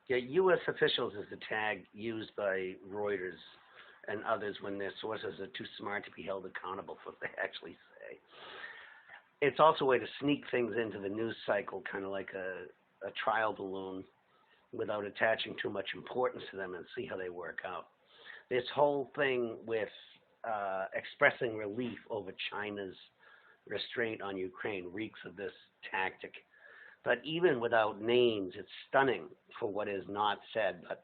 Yeah, U.S. officials is the tag used by Reuters and others when their sources are too smart to be held accountable for what they actually say. It's also a way to sneak things into the news cycle, kind of like a trial balloon, without attaching too much importance to them and see how they work out. This whole thing with expressing relief over China's restraint on Ukraine reeks of this tactic. But even without names, it's stunning for what is not said but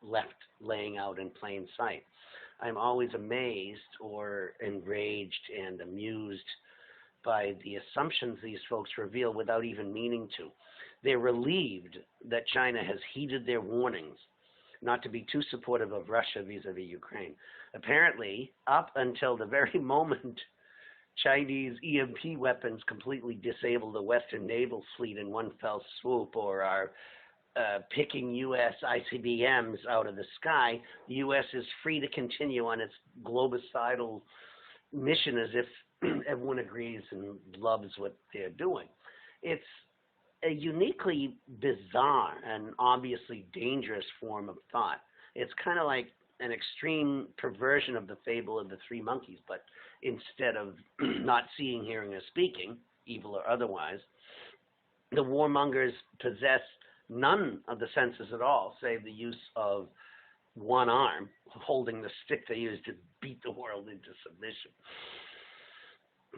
left laying out in plain sight. I'm always amazed or enraged and amused by the assumptions these folks reveal without even meaning to. They're relieved that China has heeded their warnings not to be too supportive of Russia vis-a-vis Ukraine. Apparently, up until the very moment Chinese EMP weapons completely disable the Western naval fleet in one fell swoop, or are picking U.S. ICBMs out of the sky, the U.S. is free to continue on its globicidal mission as if everyone agrees and loves what they're doing. It's a uniquely bizarre and obviously dangerous form of thought. It's kind of like an extreme perversion of the fable of the three monkeys, but instead of not seeing, hearing, or speaking, evil or otherwise, the warmongers possess none of the senses at all, save the use of one arm, holding the stick they use to beat the world into submission.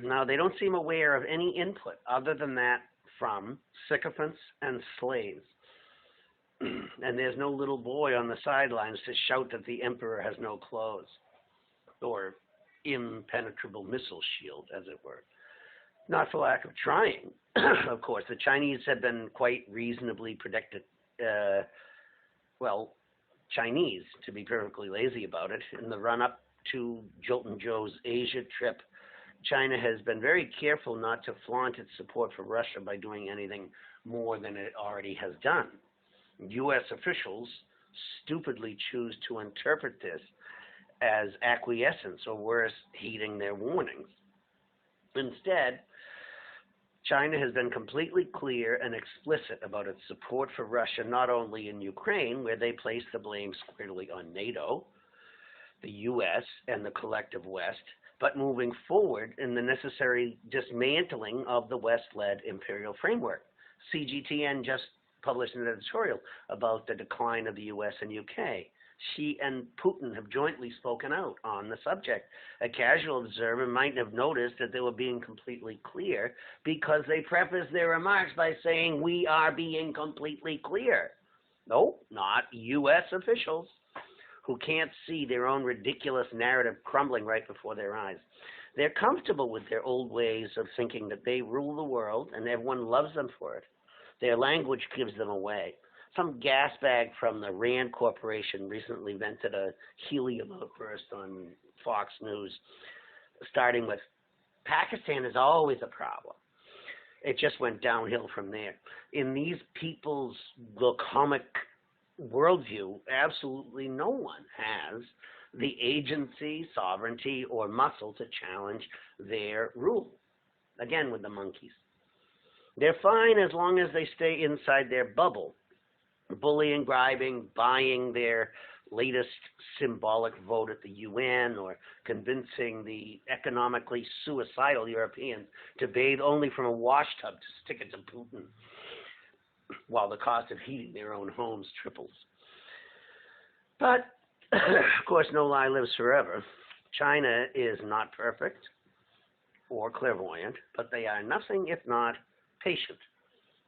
Now, they don't seem aware of any input other than that from sycophants and slaves. And there's no little boy on the sidelines to shout that the emperor has no clothes, or impenetrable missile shield, as it were. Not for lack of trying, of course. The Chinese have been quite reasonably predicted, Chinese, to be perfectly lazy about it. In the run-up to Jolton Joe's Asia trip, China has been very careful not to flaunt its support for Russia by doing anything more than it already has done. U.S. officials stupidly choose to interpret this as acquiescence, or worse, heeding their warnings. Instead, China has been completely clear and explicit about its support for Russia, not only in Ukraine, where they place the blame squarely on NATO, the U.S., and the collective West, but moving forward in the necessary dismantling of the West-led imperial framework. CGTN just published an editorial about the decline of the U.S. and UK. Xi and Putin have jointly spoken out on the subject. A casual observer might have noticed that they were being completely clear because they prefaced their remarks by saying, "We are being completely clear." No, not U.S. officials, who can't see their own ridiculous narrative crumbling right before their eyes. They're comfortable with their old ways of thinking that they rule the world and everyone loves them for it. Their language gives them away. Some gasbag from the Rand Corporation recently vented a helium outburst on Fox News, starting with, "Pakistan is always a problem." It just went downhill from there. In these people's laconic worldview, absolutely no one has the agency, sovereignty, or muscle to challenge their rule. Again, with the monkeys. They're fine as long as they stay inside their bubble, bullying, bribing, buying their latest symbolic vote at the UN, or convincing the economically suicidal Europeans to bathe only from a wash tub to stick it to Putin, while the cost of heating their own homes triples. But, of course, no lie lives forever. China is not perfect or clairvoyant, but they are nothing if not patient.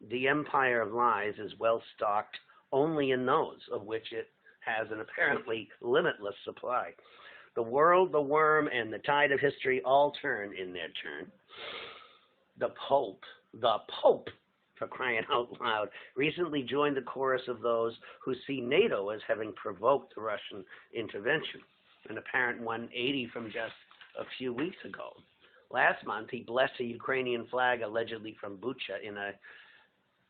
The empire of lies is well stocked only in those of which it has an apparently limitless supply. The world, the worm, and the tide of history all turn in their turn. The Pope, for crying out loud, recently joined the chorus of those who see NATO as having provoked the Russian intervention, an apparent 180 from just a few weeks ago. Last month, he blessed a Ukrainian flag allegedly from Bucha in a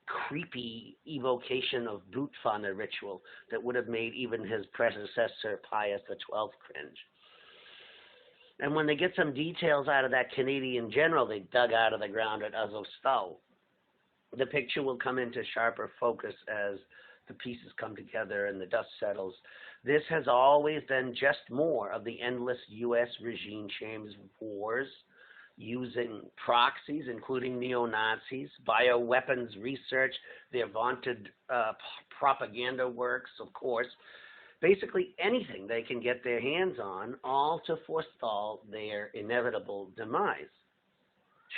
creepy evocation of Boot-Fana ritual that would have made even his predecessor Pius XII cringe. And when they get some details out of that Canadian general they dug out of the ground at Azovstal, the picture will come into sharper focus as the pieces come together and the dust settles. This has always been just more of the endless U.S. regime change wars, using proxies, including neo-Nazis, bioweapons research, their vaunted propaganda works, of course, basically anything they can get their hands on, all to forestall their inevitable demise.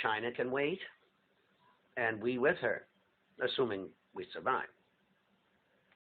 China can wait, and we with her, assuming we survive.